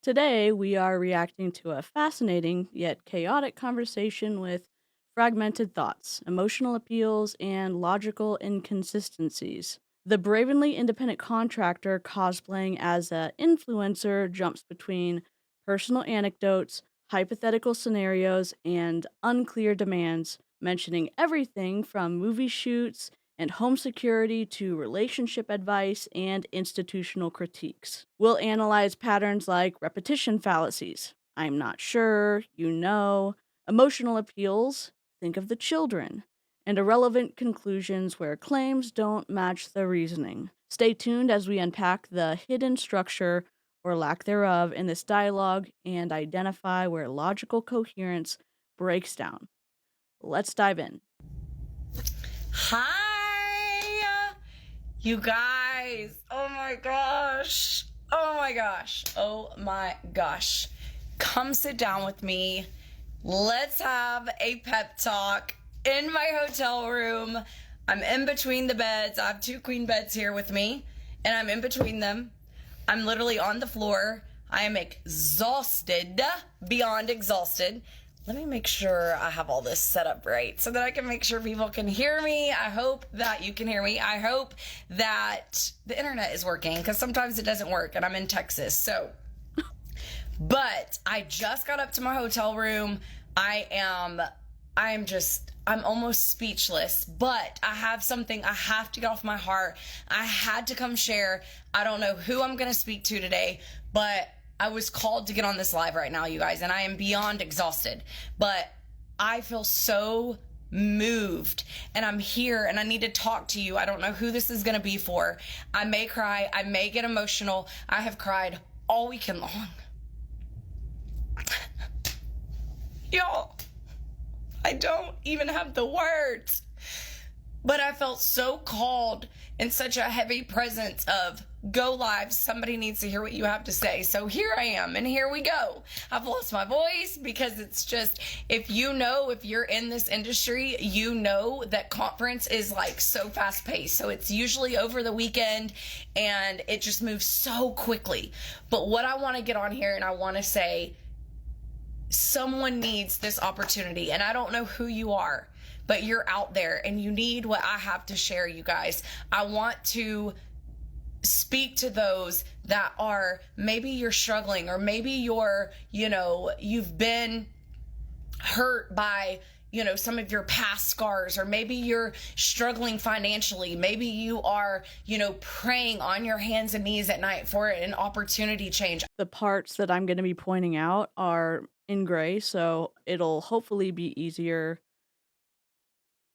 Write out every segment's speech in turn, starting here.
Today, we are reacting to a fascinating yet chaotic conversation with fragmented thoughts, emotional appeals, and logical inconsistencies. The bravenly independent contractor cosplaying as an influencer jumps between personal anecdotes, hypothetical scenarios, and unclear demands, mentioning everything from movie shoots and home security to relationship advice and institutional critiques. We'll analyze patterns like repetition fallacies, I'm not sure, emotional appeals, think of the children, and irrelevant conclusions where claims don't match the reasoning. Stay tuned as we unpack the hidden structure or lack thereof in this dialogue and identify where logical coherence breaks down. Let's dive in. Hi, you guys. Oh my gosh. Oh my gosh. Oh my gosh. Come sit down with me. Let's have a pep talk in my hotel room. I'm in between the beds. I have two queen beds here with me, and I'm in between them. I'm literally on the floor. I am exhausted, beyond exhausted. Let me make sure I have all this set up right so that I can make sure people can hear me. I hope that you can hear me. I hope that the internet is working, because sometimes it doesn't work, and I'm in Texas. But I just got up to my hotel room. I'm almost speechless, but I have something I have to get off my heart. I had to come share. I don't know who I'm going to speak to today, but I was called to get on this live right now, you guys, and I am beyond exhausted. But I feel so moved, and I'm here, and I need to talk to you. I don't know who this is going to be for. I may cry. I may get emotional. I have cried all weekend long. Y'all, I don't even have the words, but I felt so called in such a heavy presence of go live. Somebody needs to hear what you have to say. So here I am, and here we go. I've lost my voice because it's just, if you're in this industry, you know that conference is like so fast paced. So it's usually over the weekend and it just moves so quickly. But what I want to get on here and I want to say, someone needs this opportunity, and I don't know who you are, but you're out there and you need what I have to share, you guys. I want to speak to those that are, maybe you're struggling, or maybe you've been hurt by some of your past scars, or maybe you're struggling financially. Maybe you are, praying on your hands and knees at night for an opportunity change. The parts that I'm going to be pointing out are in gray, so it'll hopefully be easier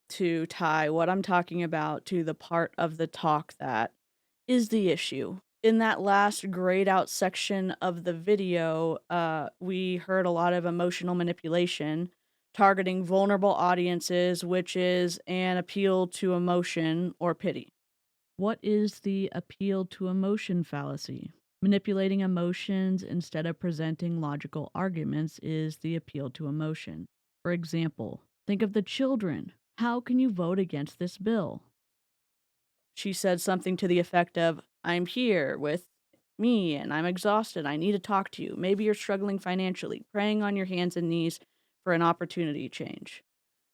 to tie what I'm talking about to the part of the talk that is the issue. In that last grayed out section of the video, we heard a lot of emotional manipulation targeting vulnerable audiences, which is an appeal to emotion or pity. What is the appeal to emotion fallacy? Manipulating emotions instead of presenting logical arguments is the appeal to emotion. For example, think of the children. How can you vote against this bill? She said something to the effect of, I'm here with me and I'm exhausted. I need to talk to you. Maybe you're struggling financially, praying on your hands and knees for an opportunity change.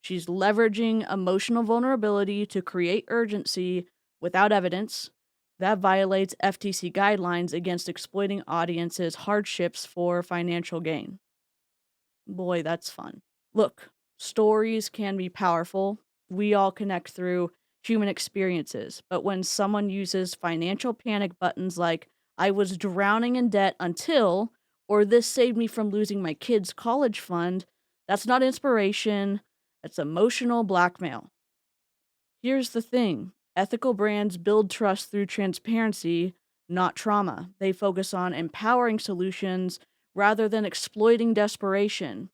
She's leveraging emotional vulnerability to create urgency without evidence. That violates FTC guidelines against exploiting audiences' hardships for financial gain. Boy, that's fun. Look, stories can be powerful. We all connect through human experiences. But when someone uses financial panic buttons like, I was drowning in debt until, or this saved me from losing my kid's college fund, that's not inspiration, that's emotional blackmail. Here's the thing, ethical brands build trust through transparency, not trauma. They focus on empowering solutions rather than exploiting desperation.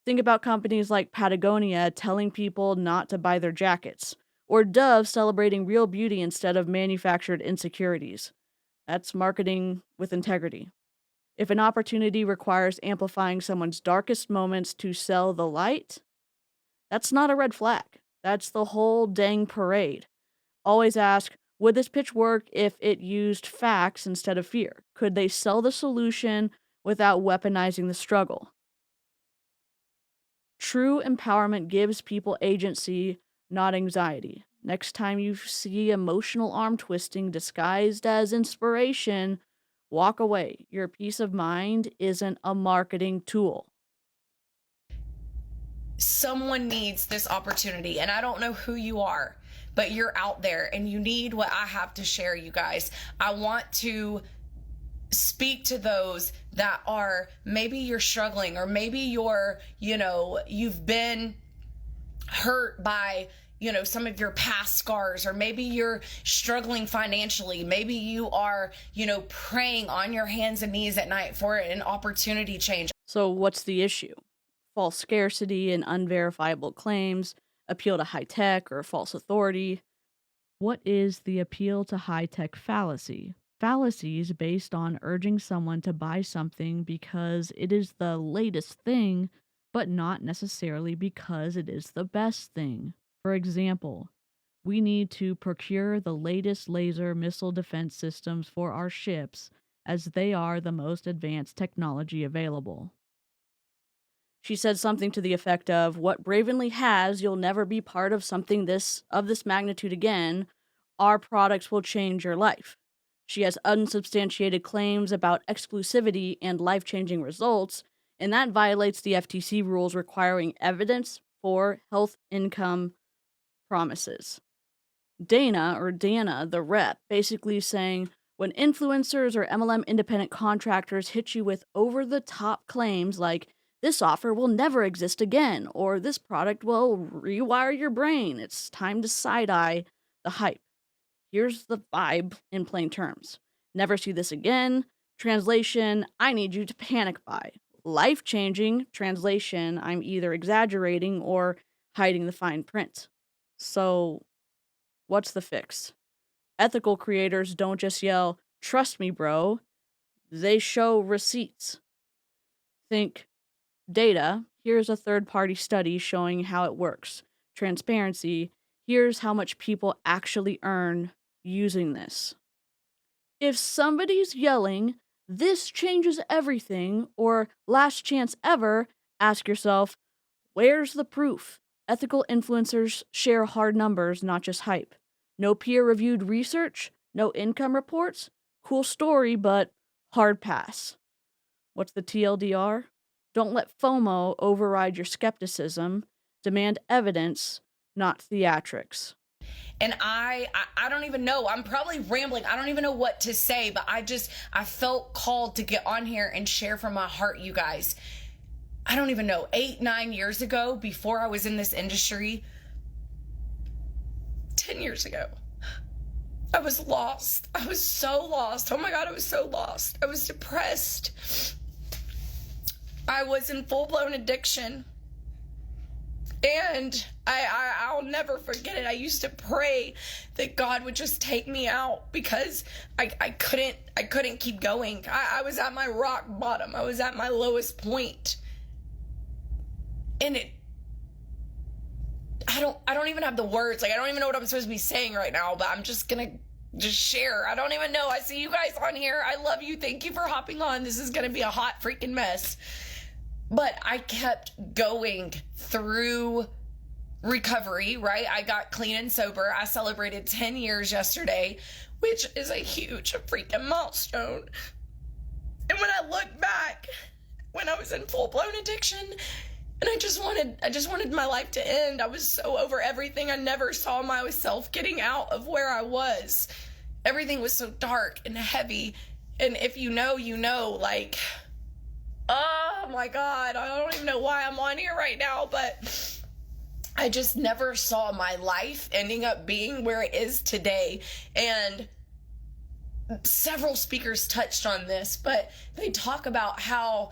Think about companies like Patagonia telling people not to buy their jackets, or Dove celebrating real beauty instead of manufactured insecurities. That's marketing with integrity. If an opportunity requires amplifying someone's darkest moments to sell the light, that's not a red flag. That's the whole dang parade. Always ask, would this pitch work if it used facts instead of fear? Could they sell the solution without weaponizing the struggle. True empowerment gives people agency, not anxiety. Next time you see emotional arm twisting disguised as inspiration, walk away. Your peace of mind isn't a marketing tool. Someone needs this opportunity, and I don't know who you are, but you're out there and you need what I have to share, you guys. I want to speak to those that are, maybe you're struggling, or maybe you've been hurt by some of your past scars, or maybe you're struggling financially, maybe you are praying on your hands and knees at night for an opportunity change. So what's the issue? False scarcity and unverifiable claims, appeal to high tech or false authority. What is the appeal to high tech fallacy? Fallacies based on urging someone to buy something because it is the latest thing, but not necessarily because it is the best thing. For example, we need to procure the latest laser missile defense systems for our ships as they are the most advanced technology available. She said something to the effect of, "What Bravenly has, you'll never be part of something of this magnitude again. Our products will change your life." She has unsubstantiated claims about exclusivity and life-changing results, and that violates the FTC rules requiring evidence for health income promises. Dana, the rep, basically saying, when influencers or MLM independent contractors hit you with over-the-top claims like, "This offer will never exist again," or "This product will rewire your brain," it's time to side-eye the hype. Here's the vibe in plain terms. Never see this again. Translation, I need you to panic buy. Life-changing. Translation, I'm either exaggerating or hiding the fine print. So, what's the fix? Ethical creators don't just yell, "Trust me, bro." They show receipts. Think data. Here's a third-party study showing how it works. Transparency. Here's how much people actually earn using this. If somebody's yelling, "This changes everything," or "Last chance ever," ask yourself, where's the proof? Ethical influencers share hard numbers, not just hype. No peer-reviewed research, no income reports. Cool story, but hard pass. What's the TLDR? Don't let FOMO override your skepticism. Demand evidence, not theatrics. And I don't even know. I'm probably rambling. I don't even know what to say, but I felt called to get on here and share from my heart, you guys. I don't even know. 8-9 years ago, before I was in this industry, 10 years ago, I was lost. I was so lost. Oh my God, I was so lost. I was depressed. I was in full-blown addiction. And I'll never forget it. I used to pray that God would just take me out because I couldn't keep going. I was at my rock bottom. I was at my lowest point. And I don't even have the words. Like, I don't even know what I'm supposed to be saying right now, but I'm just gonna share. I don't even know. I see you guys on here. I love you. Thank you for hopping on. This is gonna be a hot freaking mess. But I kept going through recovery, right? I got clean and sober. I celebrated 10 years yesterday, which is a huge freaking milestone. And when I look back, when I was in full-blown addiction, and I just wanted my life to end. I was so over everything. I never saw myself getting out of where I was. Everything was so dark and heavy. And if you know, you know, like, oh my God, I don't even know why I'm on here right now, but I just never saw my life ending up being where it is today. And several speakers touched on this, but they talk about how,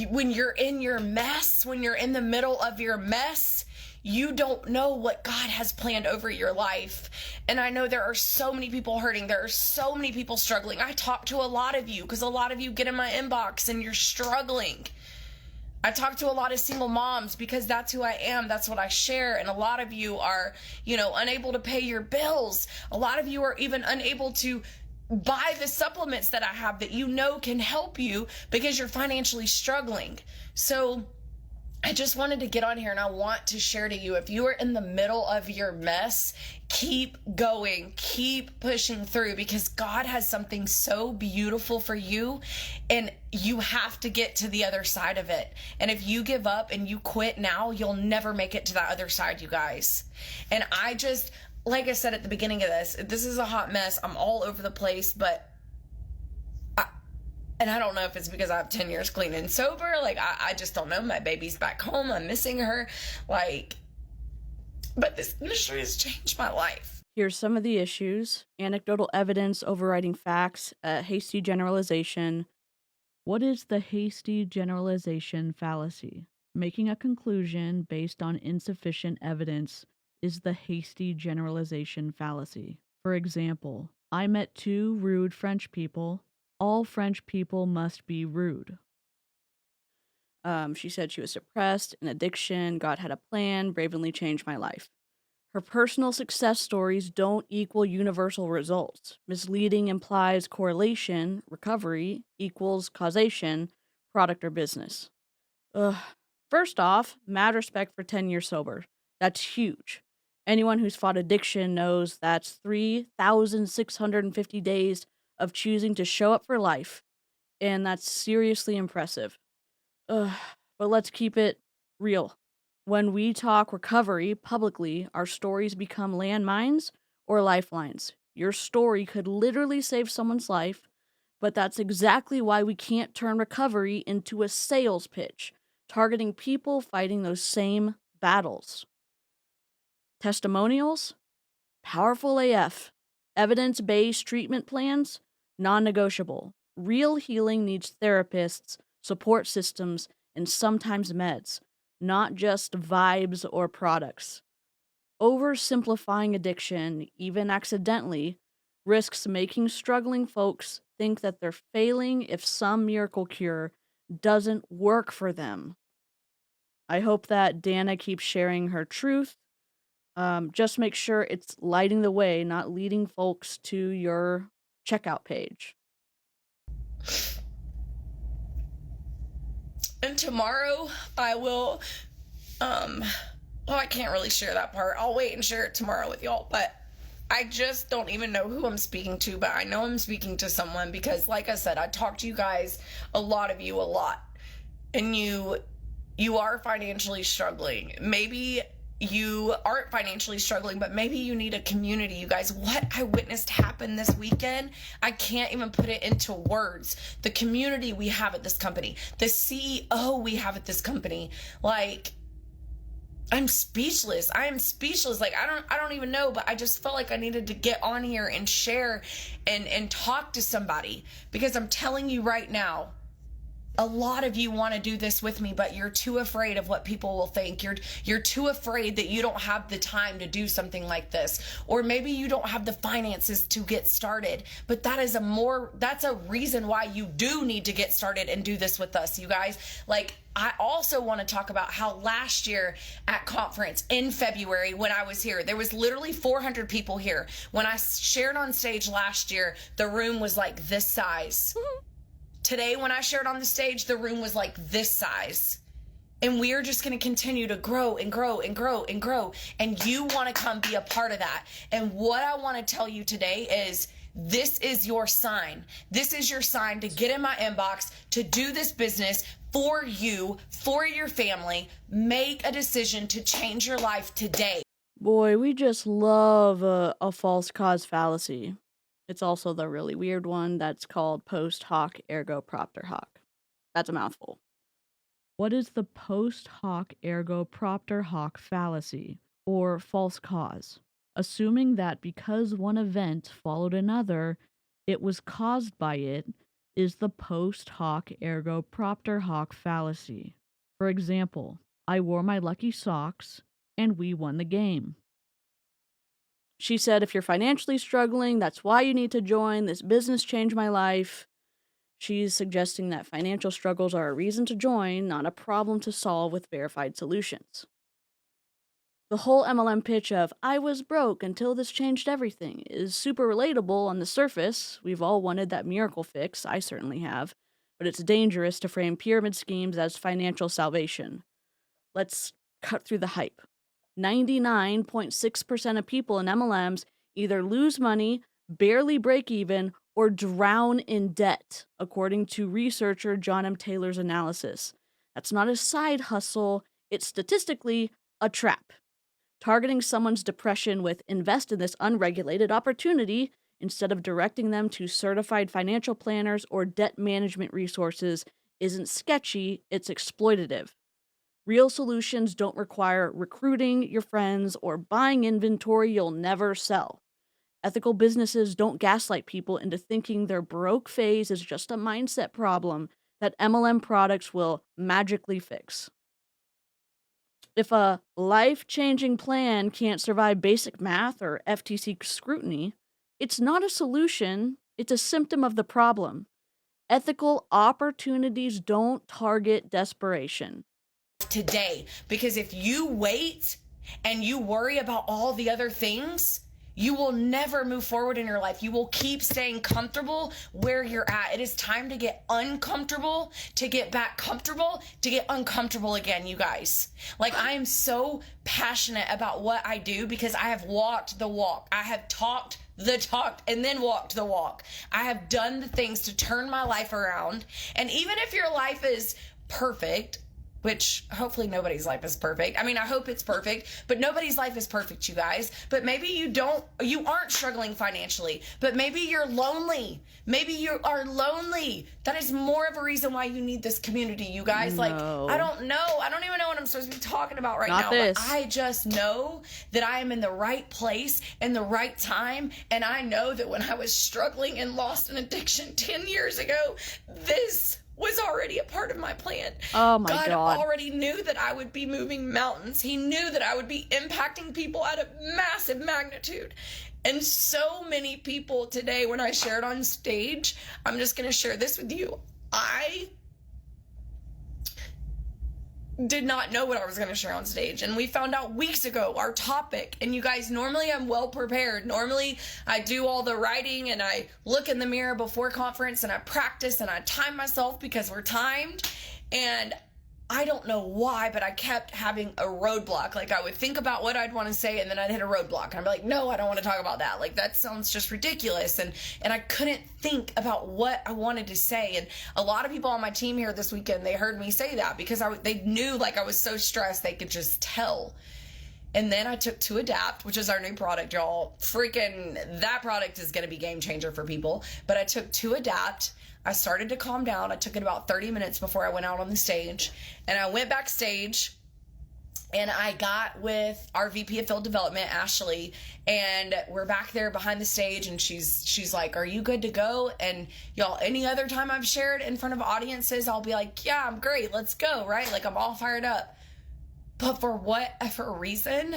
when you're in your mess, when you're in the middle of your mess, you don't know what God has planned over your life. And I know there are so many people hurting. There are so many people struggling. I talk to a lot of you because a lot of you get in my inbox and you're struggling. I talk to a lot of single moms because that's who I am. That's what I share. And a lot of you are, unable to pay your bills. A lot of you are even unable to buy the supplements that I have that you know can help you because you're financially struggling. So I just wanted to get on here and I want to share to you, if you are in the middle of your mess, keep going, keep pushing through, because God has something so beautiful for you and you have to get to the other side of it. And if you give up and you quit now, you'll never make it to that other side, you guys. And I just, like I said at the beginning of this is a hot mess. I'm all over the place, but and I don't know if it's because I have 10 years clean and sober. Like, I just don't know. My baby's back home. I'm missing her. Like, but this ministry has changed my life. Here's some of the issues: anecdotal evidence overriding facts, hasty generalization. What is the hasty generalization fallacy? Making a conclusion based on insufficient evidence is the hasty generalization fallacy. For example, I met 2 rude French people. All French people must be rude. She said she was depressed, an addiction, God had a plan, Bravenly changed my life. Her personal success stories don't equal universal results. Misleading implies correlation, recovery equals causation, product or business. Ugh. First off, mad respect for 10 years sober. That's huge. Anyone who's fought addiction knows that's 3,650 days of choosing to show up for life, and that's seriously impressive. Ugh. But let's keep it real. When we talk recovery publicly, our stories become landmines or lifelines. Your story could literally save someone's life, but that's exactly why we can't turn recovery into a sales pitch, targeting people fighting those same battles. Testimonials? Powerful AF. Evidence-based treatment plans? Non-negotiable. Real healing needs therapists, support systems, and sometimes meds, not just vibes or products. Oversimplifying addiction, even accidentally, risks making struggling folks think that they're failing if some miracle cure doesn't work for them. I hope that Dana keeps sharing her truth. Just make sure it's lighting the way, not leading folks to your checkout page. And tomorrow I will, well, I can't really share that part. I'll wait and share it tomorrow with y'all, but I just don't even know who I'm speaking to, but I know I'm speaking to someone because, like I said, I talk to you guys, a lot of you, a lot. And you are financially struggling. Maybe you aren't financially struggling, but maybe you need a community. You guys, what I witnessed happen this weekend, I can't even put it into words. The community we have at this company, the CEO we have at this company, like, I'm speechless. I am speechless. Like, I don't even know, but I just felt like I needed to get on here and share and talk to somebody, because I'm telling you right now, a lot of you want to do this with me, but you're too afraid of what people will think. You're too afraid that you don't have the time to do something like this, or maybe you don't have the finances to get started. But that's a reason why you do need to get started and do this with us, you guys. Like, I also want to talk about how last year at conference in February, when I was here, there was literally 400 people here. When I shared on stage last year, the room was like this size. Today, when I shared on the stage, the room was like this size. And we are just going to continue to grow and grow and grow and grow. And you want to come be a part of that. And what I want to tell you today is, this is your sign. This is your sign to get in my inbox, to do this business for you, for your family. Make a decision to change your life today. Boy, we just love a false cause fallacy. It's also the really weird one that's called post hoc ergo propter hoc. That's a mouthful. What is the post hoc ergo propter hoc fallacy, or false cause? Assuming that because one event followed another, it was caused by it, is the post hoc ergo propter hoc fallacy. For example, I wore my lucky socks and we won the game. She said, if you're financially struggling, that's why you need to join. This business changed my life. She's suggesting that financial struggles are a reason to join, not a problem to solve with verified solutions. The whole MLM pitch of, I was broke until this changed everything, is super relatable on the surface. We've all wanted that miracle fix, I certainly have, but it's dangerous to frame pyramid schemes as financial salvation. Let's cut through the hype. 99.6% of people in MLMs either lose money, barely break even, or drown in debt, according to researcher John M. Taylor's analysis. That's not a side hustle, it's statistically a trap. Targeting someone's depression with invest in this unregulated opportunity instead of directing them to certified financial planners or debt management resources isn't sketchy, it's exploitative. Real solutions don't require recruiting your friends or buying inventory you'll never sell. Ethical businesses don't gaslight people into thinking their broke phase is just a mindset problem that MLM products will magically fix. If a life-changing plan can't survive basic math or FTC scrutiny, it's not a solution, it's a symptom of the problem. Ethical opportunities don't target desperation. Today, because if you wait and you worry about all the other things, you will never move forward in your life. You will keep staying comfortable where you're at. It is time to get uncomfortable, to get back comfortable, to get uncomfortable again, you guys. Like, I am so passionate about what I do because I have walked the walk. I have talked the talk and then walked the walk. I have done the things to turn my life around. And even if your life is perfect, which hopefully nobody's life is perfect. I mean, I hope it's perfect, but nobody's life is perfect, you guys. But maybe you aren't struggling financially, but maybe you're lonely. Maybe you are lonely. That is more of a reason why you need this community, you guys. No. Like, I don't know. I don't even know what I'm supposed to be talking about right Not now. this. But I just know that I am in the right place in the right time. And I know that when I was struggling and lost an addiction 10 years ago, this was already a part of my plan. Oh my God. God already knew that I would be moving mountains. He knew that I would be impacting people at a massive magnitude. And so many people today, when I shared on stage, I'm just going to share this with you. I did not know what I was going to share on stage. And we found out weeks ago our topic. And you guys, normally I'm well prepared. Normally I do all the writing and I look in the mirror before conference and I practice and I time myself because we're timed. And I don't know why, but I kept having a roadblock. Like, I would think about what I'd want to say and then I'd hit a roadblock. And I'd be like, no, I don't want to talk about that. Like, that sounds just ridiculous. And I couldn't think about what I wanted to say. And a lot of people on my team here this weekend, they heard me say that because they knew, like, I was so stressed, they could just tell. And then I took To Adapt, which is our new product, y'all. Freaking, that product is going to be game changer for people. But I took To Adapt. I started to calm down. I took it about 30 minutes before I went out on the stage. And I went backstage and I got with our VP of Field Development, Ashley, and we're back there behind the stage and she's like, are you good to go? And y'all, any other time I've shared in front of audiences, I'll be like, yeah, I'm great. Let's go, right? Like, I'm all fired up. But for whatever reason,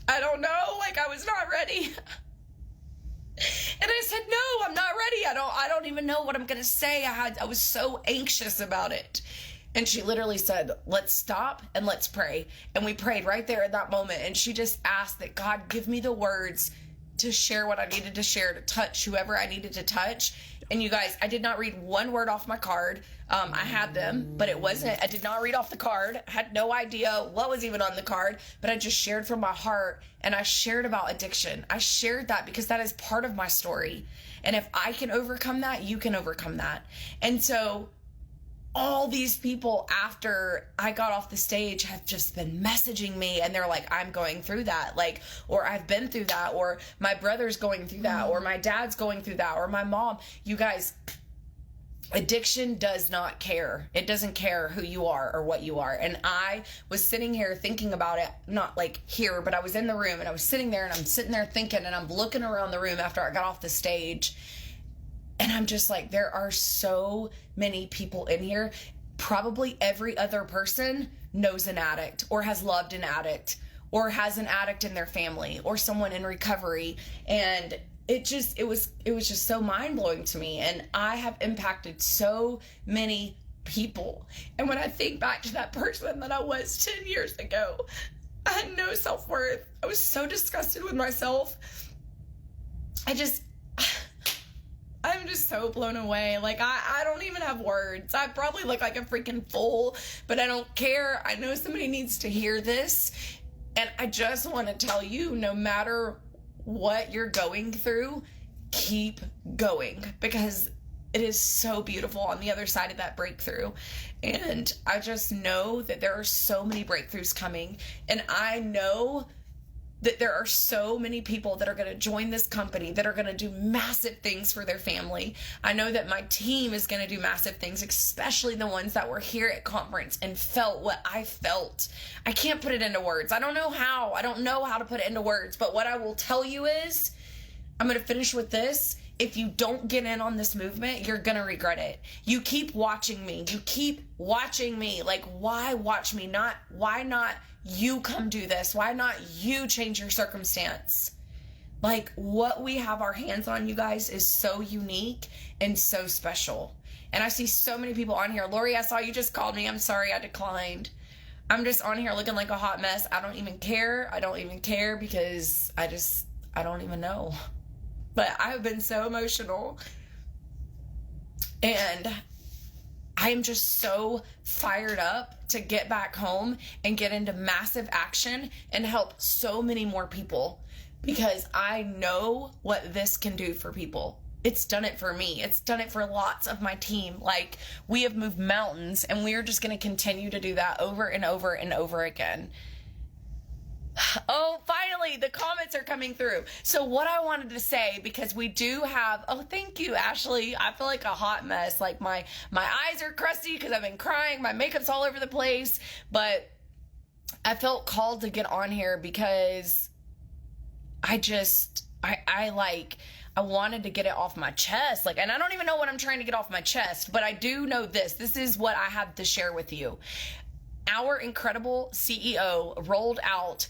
I don't know, like, I was not ready. And I said, no, I'm not ready. I don't even know what I'm going to say. I was so anxious about it. And she literally said, let's stop and let's pray. And we prayed right there at that moment. And she just asked that God give me the words to share what I needed to share, to touch whoever I needed to touch. And you guys, I did not read one word off my card. I had them, but I did not read off the card. I had no idea what was even on the card, but I just shared from my heart, and I shared about addiction. I shared that because that is part of my story. And if I can overcome that, you can overcome that. And so all these people after I got off the stage have just been messaging me, and they're like, I'm going through that, like, or I've been through that, or my brother's going through that, or my dad's going through that, or my mom. You guys, addiction does not care. It doesn't care who you are or what you are. And I was sitting here thinking about it, not like here, but I was in the room and I was sitting there and I'm sitting there thinking, and I'm looking around the room after I got off the stage. And I'm just like, there are so many people in here. Probably every other person knows an addict or has loved an addict or has an addict in their family or someone in recovery. And it was just so mind-blowing to me. And I have impacted so many people. And when I think back to that person that I was 10 years ago, I had no self-worth. I was so disgusted with myself. I'm just so blown away. Like, I don't even have words. I probably look like a freaking fool, but I don't care. I know somebody needs to hear this. And I just want to tell you, no matter what you're going through, keep going, because it is so beautiful on the other side of that breakthrough. And I just know that there are so many breakthroughs coming. And I know that there are so many people that are going to join this company that are going to do massive things for their family. I know that my team is going to do massive things, especially the ones that were here at conference and felt what I felt. I can't put it into words. I don't know how. I don't know how to put it into words. But what I will tell you is, I'm going to finish with this. If you don't get in on this movement, you're going to regret it. You keep watching me. You keep watching me. Like, why watch me? Why not you come do this? Why not you change your circumstance? Like, what we have our hands on, you guys, is so unique and so special. And I see so many people on here. Lori, I saw you just called me. I'm sorry I declined. I'm just on here looking like a hot mess. I don't even care. I don't even care because I don't even know. But I've been so emotional. And I'm just so fired up to get back home and get into massive action and help so many more people, because I know what this can do for people. It's done it for me. It's done it for lots of my team. Like, we have moved mountains, and we are just going to continue to do that over and over and over again. Oh, finally, the comments are coming through. So what I wanted to say, because we do have, oh, thank you, Ashley. I feel like a hot mess. Like, my eyes are crusty because I've been crying. My makeup's all over the place. But I felt called to get on here because I wanted to get it off my chest. Like, and I don't even know what I'm trying to get off my chest, but I do know this. This is what I have to share with you. Our incredible CEO rolled out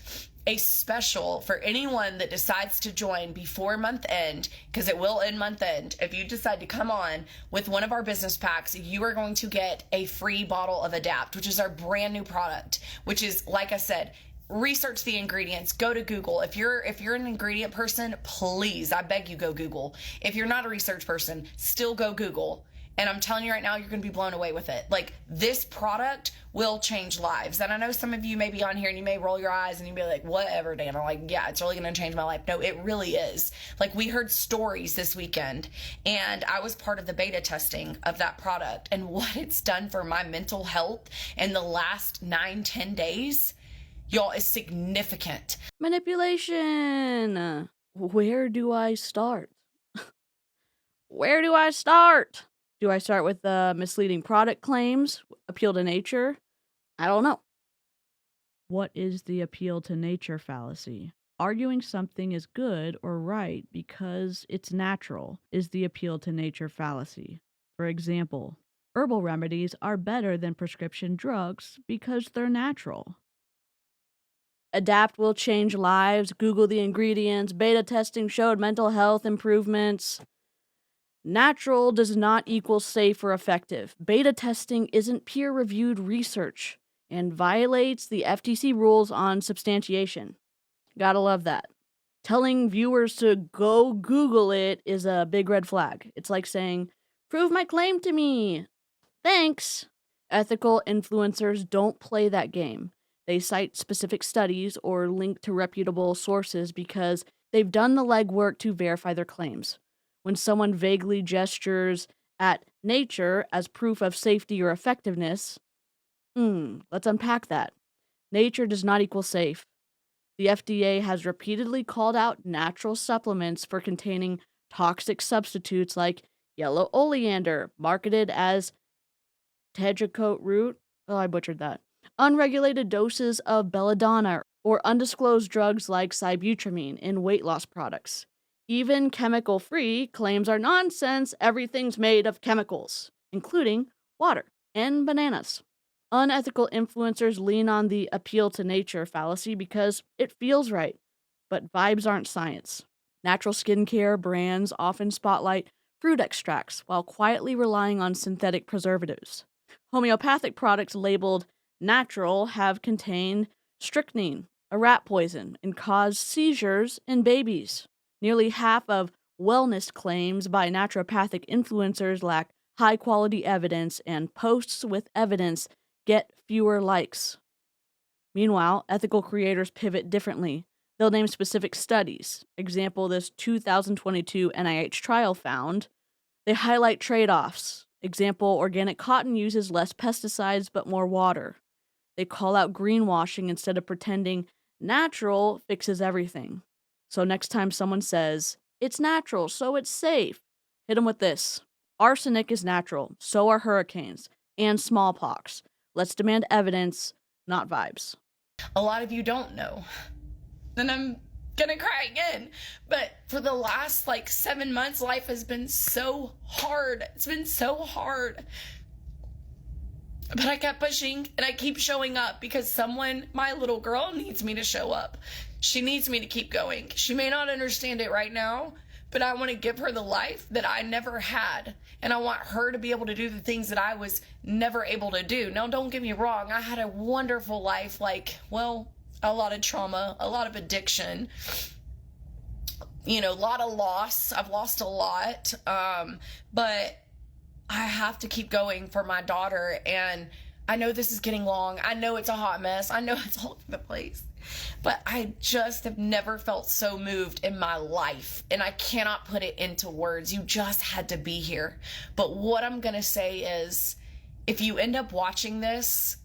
a special for anyone that decides to join before month end, because it will end month end. If you decide to come on with one of our business packs, you are going to get a free bottle of Adapt, which is our brand new product, which is, like I said, research the ingredients. Go to Google. If you're an ingredient person, please, I beg you, go Google. If you're not a research person, still go Google. And I'm telling you right now, you're going to be blown away with it. Like, this product will change lives. And I know some of you may be on here and you may roll your eyes and you'll be like, whatever, Dana. Like, yeah, it's really going to change my life. No, it really is. Like, we heard stories this weekend, and I was part of the beta testing of that product, and what it's done for my mental health in the last 9-10 days, y'all, is significant. Manipulation. Where do I start? Where do I start? Do I start with the misleading product claims? Appeal to nature? I don't know. What is the appeal to nature fallacy? Arguing something is good or right because it's natural is the appeal to nature fallacy. For example, herbal remedies are better than prescription drugs because they're natural. Adapt will change lives. Google the ingredients. Beta testing showed mental health improvements. Natural does not equal safe or effective. Beta testing isn't peer-reviewed research and violates the FTC rules on substantiation. Gotta love that. Telling viewers to go Google it is a big red flag. It's like saying, prove my claim to me. Thanks. Ethical influencers don't play that game. They cite specific studies or link to reputable sources because they've done the legwork to verify their claims. When someone vaguely gestures at nature as proof of safety or effectiveness, let's unpack that. Nature does not equal safe. The FDA has repeatedly called out natural supplements for containing toxic substitutes like yellow oleander, marketed as tetracoat root. Oh, I butchered that. Unregulated doses of belladonna or undisclosed drugs like sibutramine in weight loss products. Even chemical-free claims are nonsense. Everything's made of chemicals, including water and bananas. Unethical influencers lean on the appeal to nature fallacy because it feels right, but vibes aren't science. Natural skincare brands often spotlight fruit extracts while quietly relying on synthetic preservatives. Homeopathic products labeled natural have contained strychnine a rat poison, and cause seizures in babies. Nearly half of wellness claims by naturopathic influencers lack high quality evidence, and posts with evidence get fewer likes. Meanwhile, ethical creators pivot differently. They'll name specific studies. Example, this 2022 NIH trial found. They highlight trade offs. Example, organic cotton uses less pesticides but more water. They call out greenwashing instead of pretending natural fixes everything. So next time someone says, it's natural, so it's safe, hit them with this. Arsenic is natural, so are hurricanes and smallpox. Let's demand evidence, not vibes. A lot of you don't know. And I'm gonna cry again. But for the last 7 months, life has been so hard. It's been so hard. But I kept pushing and I keep showing up because someone, my little girl, needs me to show up. She needs me to keep going. She may not understand it right now, but I want to give her the life that I never had. And I want her to be able to do the things that I was never able to do. Now, don't get me wrong. I had a wonderful life, a lot of trauma, a lot of addiction, a lot of loss. I've lost a lot. But I have to keep going for my daughter. And I know this is getting long. I know it's a hot mess. I know it's all over the place. But I just have never felt so moved in my life. And I cannot put it into words. You just had to be here. But what I'm going to say is, if you end up watching this,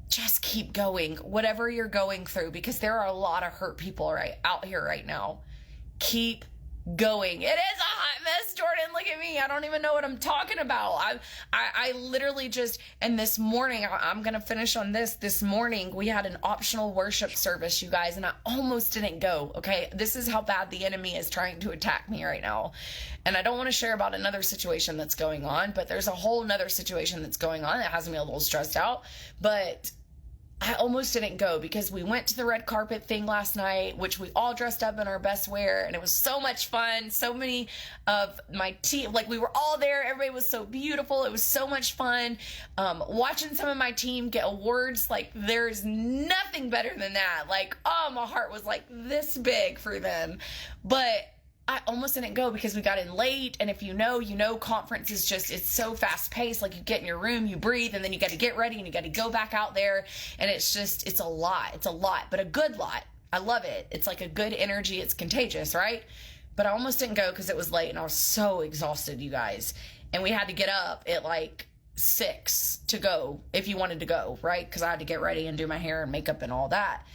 just keep going. Whatever you're going through, because there are a lot of hurt people out here right now. Keep going. It is a hot mess, Jordan. Look at me. I don't even know what I'm talking about. I literally just, and this morning, I'm going to finish on this. This morning, we had an optional worship service, you guys, and I almost didn't go. Okay. This is how bad the enemy is trying to attack me right now. And I don't want to share about another situation that's going on, but there's a whole nother situation that's going on that has me a little stressed out. But I almost didn't go because we went to the red carpet thing last night, which we all dressed up in our best wear, and it was so much fun. So many of my team, we were all there. Everybody was so beautiful. It was so much fun. Watching some of my team get awards, there's nothing better than that. My heart was this big for them. But I almost didn't go because we got in late, and if you know, conference is just, it's so fast paced. You get in your room, you breathe, and then you got to get ready and you got to go back out there, and it's a lot, but a good lot. I love it. It's a good energy. It's contagious, right? But I almost didn't go because it was late and I was so exhausted, you guys. And we had to get up at 6 to go if you wanted to go, right? Because I had to get ready and do my hair and makeup and all that.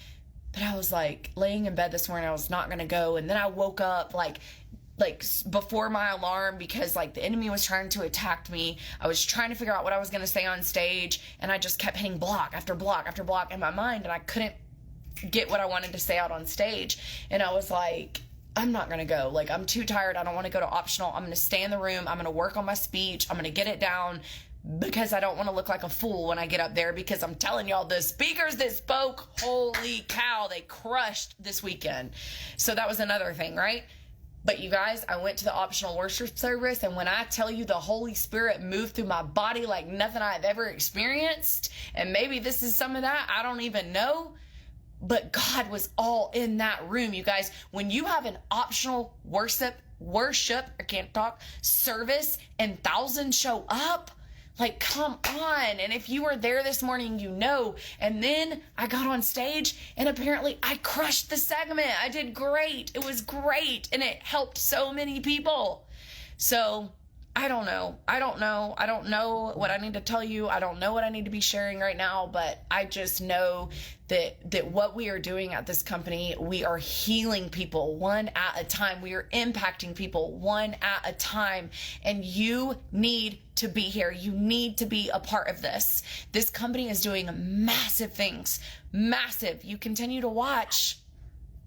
But I was laying in bed this morning, I was not going to go. And then I woke up before my alarm because the enemy was trying to attack me. I was trying to figure out what I was going to say on stage. And I just kept hitting block after block after block in my mind. And I couldn't get what I wanted to say out on stage. And I was I'm not going to go. I'm too tired. I don't want to go to optional. I'm going to stay in the room. I'm going to work on my speech. I'm going to get it down, because I don't want to look like a fool when I get up there, because I'm telling y'all, the speakers that spoke, holy cow, they crushed this weekend. So that was another thing, right? But you guys, I went to the optional worship service, and when I tell you the Holy Spirit moved through my body like nothing I've ever experienced, and maybe this is some of that, I don't even know, but God was all in that room, you guys. When you have an optional worship, I can't talk, service, and thousands show up, come on. And if you were there this morning, and then I got on stage and apparently I crushed the segment. I did great. It was great. And it helped so many people. So I don't know. I don't know what I need to tell you. I don't know what I need to be sharing right now, but I just know that what we are doing at this company, we are healing people one at a time. We are impacting people one at a time. And you need to be here. You need to be a part of this. This company is doing massive things. Massive. You continue to watch.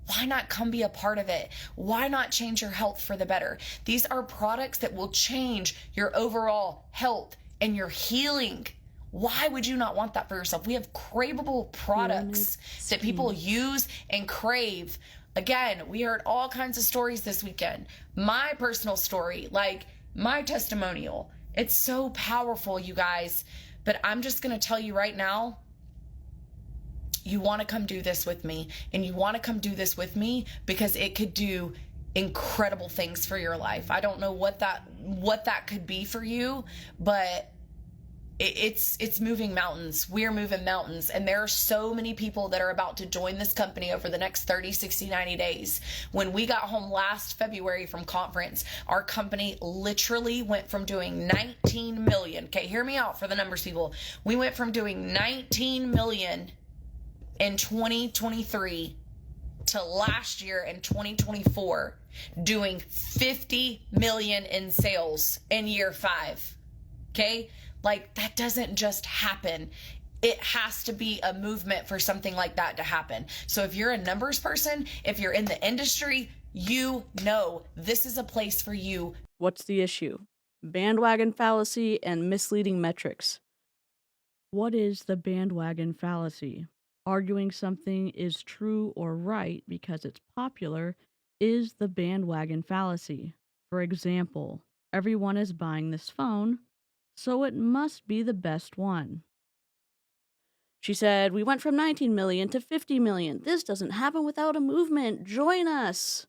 Why not come be a part of it? Why not change your health for the better? These are products that will change your overall health and your healing. Why would you not want that for yourself? We have craveable products that people use and crave. Again, we heard all kinds of stories this weekend. My personal story, my testimonial, it's so powerful, you guys. But I'm just going to tell you right now, you want to come do this with me, and you want to come do this with me because it could do incredible things for your life. I don't know what that could be for you, but it's moving mountains. We're moving mountains, and there are so many people that are about to join this company over the next 30, 60, 90 days. When we got home last February from conference, our company literally went from doing 19 million. Okay, hear me out for the numbers, people. We went from doing 19 million in 2023 to last year in 2024 doing 50 million in sales in year 5. Okay? Like, that doesn't just happen. It has to be a movement for something like that to happen. So if you're a numbers person, if you're in the industry, you know this is a place for you. What's the issue? Bandwagon fallacy and misleading metrics. What is the bandwagon fallacy? Arguing something is true or right because it's popular is the bandwagon fallacy. For example, everyone is buying this phone, so it must be the best one. She said, "We went from 19 million to 50 million. This doesn't happen without a movement. Join us."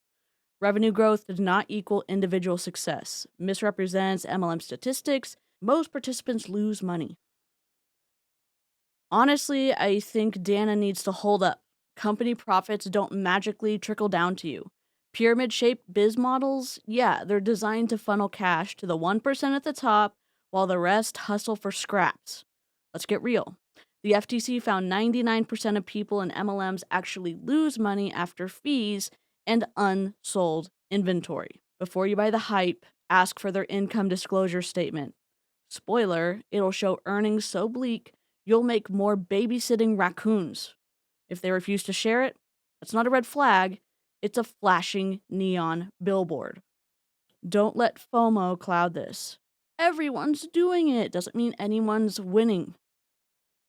Revenue growth does not equal individual success. Misrepresents MLM statistics. Most participants lose money. Honestly, I think Dana needs to hold up. Company profits don't magically trickle down to you. Pyramid-shaped biz models, yeah, they're designed to funnel cash to the 1% at the top while the rest hustle for scraps. Let's get real. The FTC found 99% of people in MLMs actually lose money after fees and unsold inventory. Before you buy the hype, ask for their income disclosure statement. Spoiler, it'll show earnings so bleak you'll make more babysitting raccoons. If they refuse to share it, that's not a red flag, it's a flashing neon billboard. Don't let FOMO cloud this. Everyone's doing it doesn't mean anyone's winning.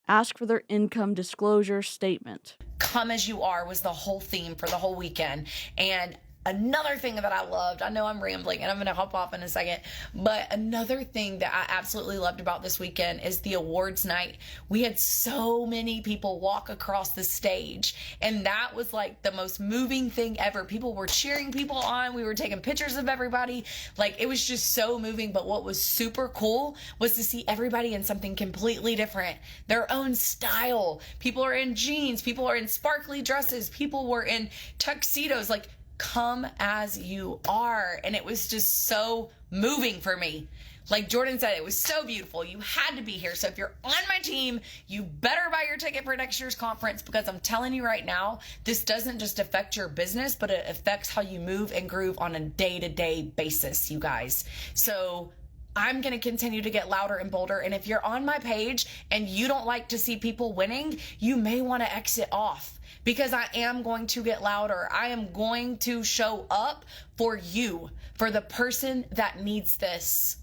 Ask for their income disclosure statement. Come as you are was the whole theme for the whole weekend. And another thing that I loved, I know I'm rambling and I'm going to hop off in a second, but another thing that I absolutely loved about this weekend is the awards night. We had so many people walk across the stage, and that was like the most moving thing ever. People were cheering people on. We were taking pictures of everybody. Like, it was just so moving. But what was super cool was to see everybody in something completely different, their own style. People are in jeans, people are in sparkly dresses, people were in tuxedos. Like, come as you are. And it was just so moving for me. Like Jordan said, it was so beautiful. You had to be here. So if you're on my team, you better buy your ticket for next year's conference, because I'm telling you right now, this doesn't just affect your business, but it affects how you move and groove on a day-to-day basis, you guys. So I'm going to continue to get louder and bolder. And if you're on my page and you don't like to see people winning, you may want to exit off, because I am going to get louder. I am going to show up for you, for the person that needs this,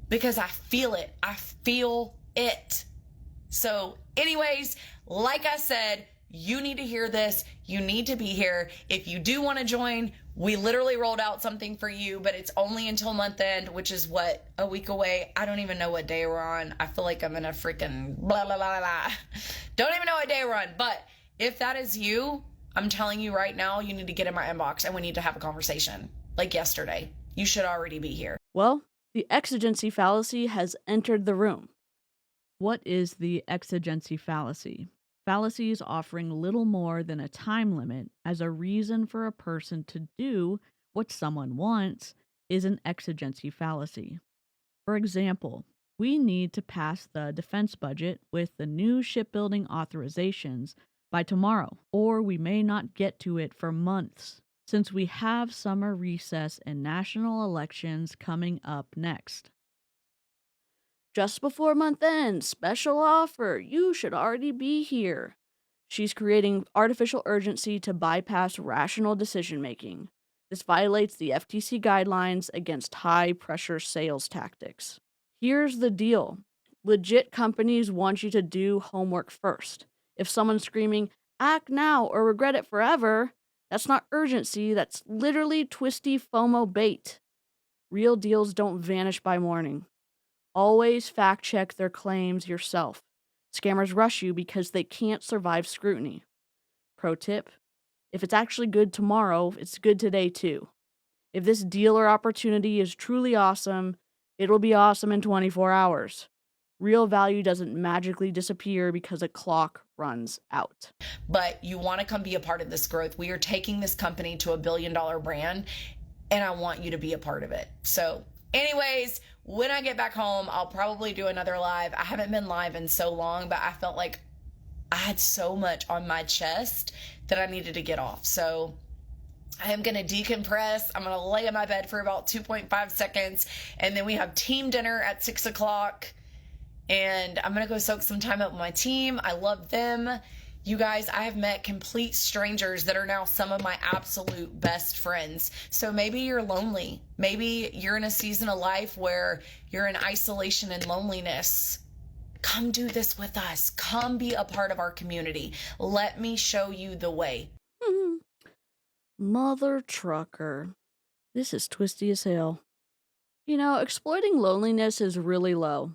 because I feel it. I feel it. So anyways, like I said, you need to hear this. You need to be here. If you do want to join, we literally rolled out something for you, but it's only until month end, which is what, a week away. I don't even know what day we're on. I feel like I'm in a freaking blah, blah, blah, blah. Don't even know what day we're on. But if that is you, I'm telling you right now, you need to get in my inbox and we need to have a conversation. Like yesterday. You should already be here. Well, the exigency fallacy has entered the room. What is the exigency fallacy? Fallacies offering little more than a time limit as a reason for a person to do what someone wants is an exigency fallacy. For example, we need to pass the defense budget with the new shipbuilding authorizations by tomorrow, or we may not get to it for months, since we have summer recess and national elections coming up next. Just before month end, special offer, you should already be here. She's creating artificial urgency to bypass rational decision making. This violates the FTC guidelines against high pressure sales tactics. Here's the deal. Legit companies want you to do homework first. If someone's screaming, "Act now or regret it forever," that's not urgency, that's literally twisty FOMO bait. Real deals don't vanish by morning. Always fact check their claims yourself. Scammers rush you because they can't survive scrutiny. Pro tip: if it's actually good tomorrow, it's good today too. If this deal or opportunity is truly awesome, it'll be awesome in 24 hours. Real value doesn't magically disappear because a clock runs out. But you want to come be a part of this growth. We are taking this company to $1 billion brand, and I want you to be a part of it. So, anyways, when I get back home, I'll probably do another live. I haven't been live in so long, but I felt like I had so much on my chest that I needed to get off. So I am going to decompress. I'm going to lay in my bed for about 2.5 seconds. And then we have team dinner at 6 o'clock. And I'm going to go soak some time up with my team. I love them. You guys, I have met complete strangers that are now some of my absolute best friends. So maybe you're lonely. Maybe you're in a season of life where you're in isolation and loneliness. Come do this with us. Come be a part of our community. Let me show you the way. Mother trucker. This is twisty as hell. You know, exploiting loneliness is really low.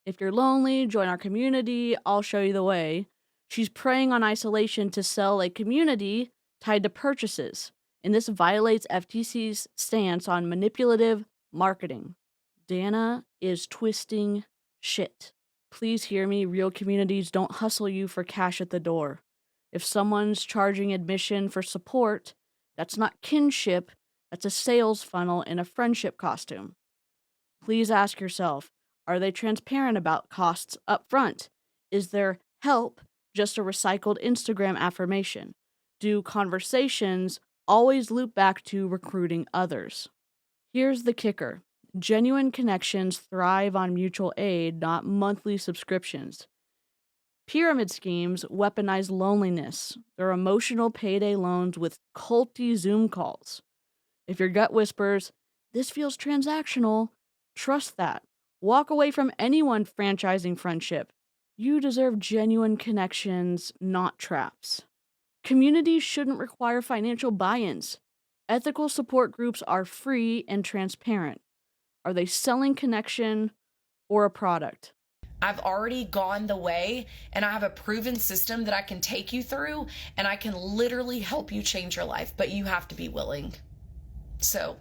If you're lonely, join our community. I'll show you the way. She's preying on isolation to sell a community tied to purchases, and this violates FTC's stance on manipulative marketing. Dana is twisting shit. Please hear me, real communities don't hustle you for cash at the door. If someone's charging admission for support, that's not kinship, that's a sales funnel in a friendship costume. Please ask yourself, are they transparent about costs up front? Is their help just a recycled Instagram affirmation? Do conversations always loop back to recruiting others? Here's the kicker. Genuine connections thrive on mutual aid, not monthly subscriptions. Pyramid schemes weaponize loneliness. They're emotional payday loans with culty Zoom calls. If your gut whispers, this feels transactional, trust that. Walk away from anyone franchising friendship. You deserve genuine connections, not traps. Communities shouldn't require financial buy-ins. Ethical support groups are free and transparent. Are they selling connection or a product? I've already gone the way, and I have a proven system that I can take you through, and I can literally help you change your life, but you have to be willing. So,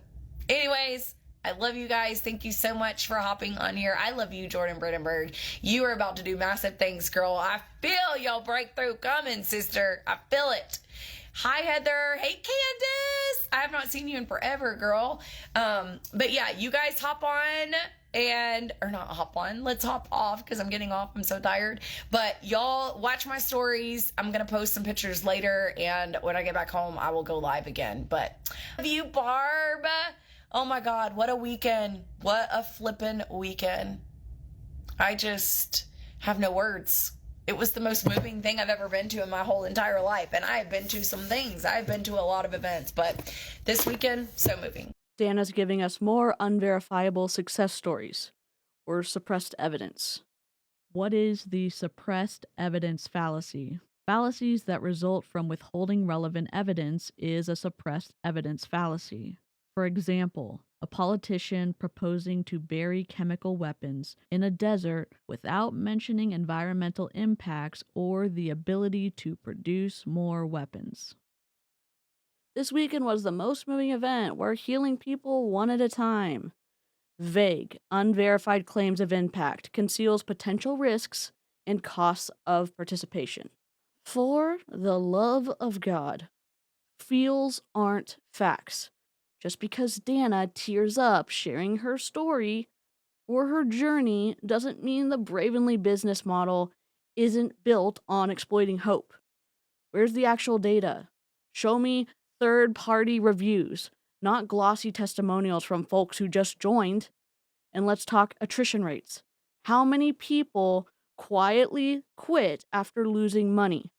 anyways, I love you guys. Thank you so much for hopping on here. I love you, Jordan Bredenberg. You are about to do massive things, girl. I feel your breakthrough coming, sister. I feel it. Hi, Heather. Hey, Candace. I have not seen you in forever, girl. But yeah, you guys hop on or not hop on. Let's hop off because I'm getting off. I'm so tired. But y'all watch my stories. I'm going to post some pictures later. And when I get back home, I will go live again. But love you, Barb. Oh my God. What a weekend. What a flippin' weekend. I just have no words. It was the most moving thing I've ever been to in my whole entire life. And I have been to some things. I've been to a lot of events, but this weekend, so moving. Dana's giving us more unverifiable success stories or suppressed evidence. What is the suppressed evidence fallacy? Fallacies that result from withholding relevant evidence is a suppressed evidence fallacy. For example, a politician proposing to bury chemical weapons in a desert without mentioning environmental impacts or the ability to produce more weapons. This weekend was the most moving event. We're healing people one at a time. Vague, unverified claims of impact conceals potential risks and costs of participation. For the love of God, feels aren't facts. Just because Dana tears up sharing her story or her journey doesn't mean the Bravenly business model isn't built on exploiting hope. Where's the actual data? Show me third-party reviews, not glossy testimonials from folks who just joined. And let's talk attrition rates. How many people quietly quit after losing money?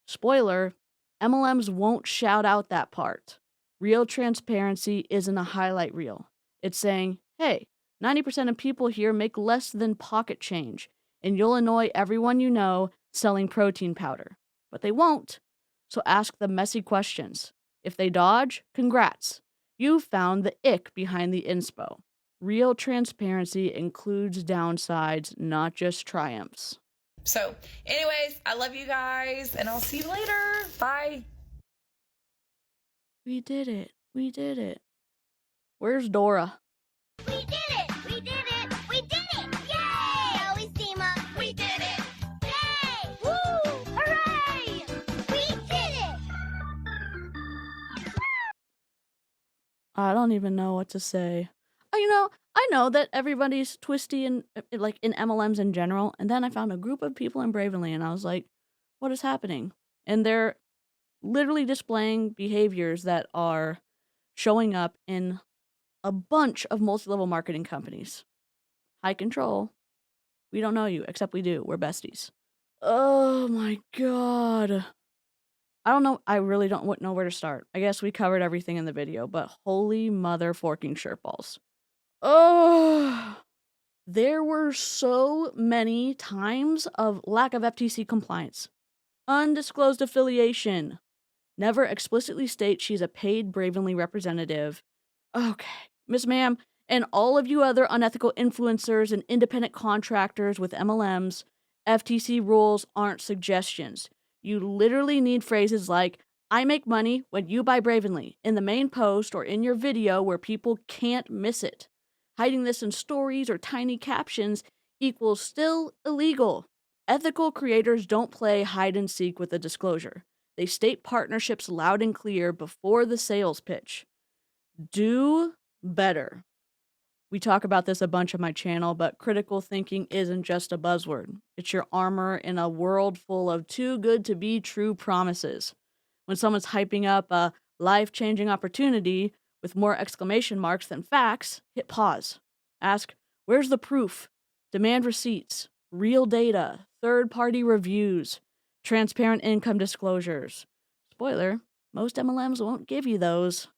Spoiler, MLMs won't shout out that part. Real transparency isn't a highlight reel. It's saying, hey, 90% of people here make less than pocket change, and you'll annoy everyone you know selling protein powder. But they won't. So ask the messy questions. If they dodge, congrats. You found the ick behind the inspo. Real transparency includes downsides, not just triumphs. So, anyways, I love you guys, and I'll see you later. Bye. We did it. We did it. Where's Dora? We did it! We did it! We did it! Yay! Always team up. We did it! Yay! Woo! Hooray! We did it! I don't even know what to say. I know that everybody's twisty and like in MLMs in general, and then I found a group of people in Bravenly, and I was like, "What is happening?" And they're literally displaying behaviors that are showing up in a bunch of multi-level marketing companies. High control. We don't know you, except we do. We're besties. Oh my god. I don't know. I really don't know where to start. I guess we covered everything in the video, but holy mother forking shirt balls. Oh, there were so many times of lack of FTC compliance. Undisclosed affiliation. Never explicitly state she's a paid Bravenly representative. Okay, Miss Ma'am, and all of you other unethical influencers and independent contractors with MLMs, FTC rules aren't suggestions. You literally need phrases like, I make money when you buy Bravenly, in the main post or in your video where people can't miss it. Hiding this in stories or tiny captions equals still illegal. Ethical creators don't play hide and seek with a disclosure. They state partnerships loud and clear before the sales pitch. Do better. We talk about this a bunch on my channel, but critical thinking isn't just a buzzword. It's your armor in a world full of too good to be true promises. When someone's hyping up a life-changing opportunity with more exclamation marks than facts, hit pause. Ask, where's the proof? Demand receipts, real data, third-party reviews, transparent income disclosures. Spoiler, most MLMs won't give you those.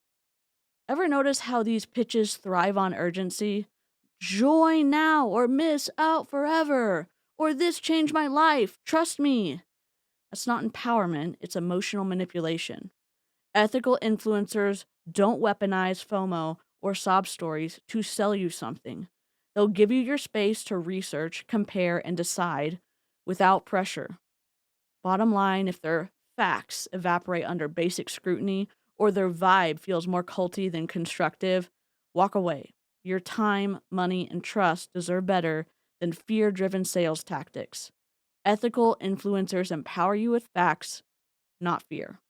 Ever notice how these pitches thrive on urgency? Join now or miss out forever. Or this changed my life. Trust me. That's not empowerment, it's emotional manipulation. Ethical influencers don't weaponize FOMO or sob stories to sell you something. They'll give you your space to research, compare, and decide without pressure. Bottom line, if their facts evaporate under basic scrutiny or their vibe feels more culty than constructive, walk away. Your time, money, and trust deserve better than fear-driven sales tactics. Ethical influencers empower you with facts, not fear.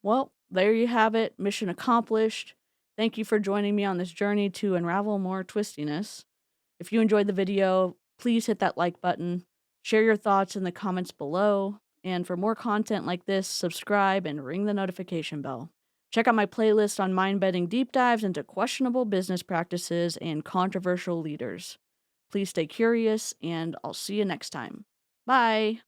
Well, there you have it. Mission accomplished. Thank you for joining me on this journey to unravel more twistiness. If you enjoyed the video, please hit that like button. Share your thoughts in the comments below. And for more content like this, subscribe and ring the notification bell. Check out my playlist on mind-bending deep dives into questionable business practices and controversial leaders. Please stay curious, and I'll see you next time. Bye!